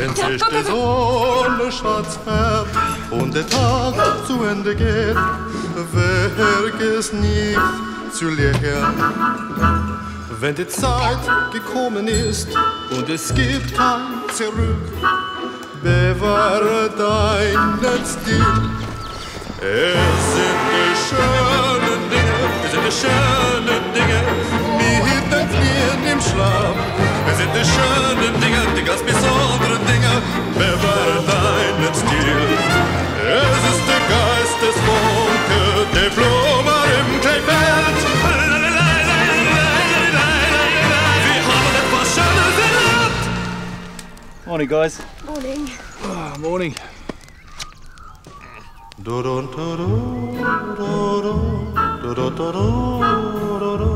Wenn sich die Sonne schwarz färbt und der Tag zu Ende geht, wär es nicht zu lächeln. Wenn die Zeit gekommen ist und es gibt kein Zurück, bewahre deinen Stil. Es sind die schönen Dinge, mitten im Schlaf. Es sind die schönen Dinge, die ganz besonderen Dinge, bewahre deinen Stil. Es ist der Geist des Funke, der Blume im Kleefeld. Wir haben etwas Schönes erlebt. Morning, guys. Morning. Oh, morning. Do do do do do do do do do do.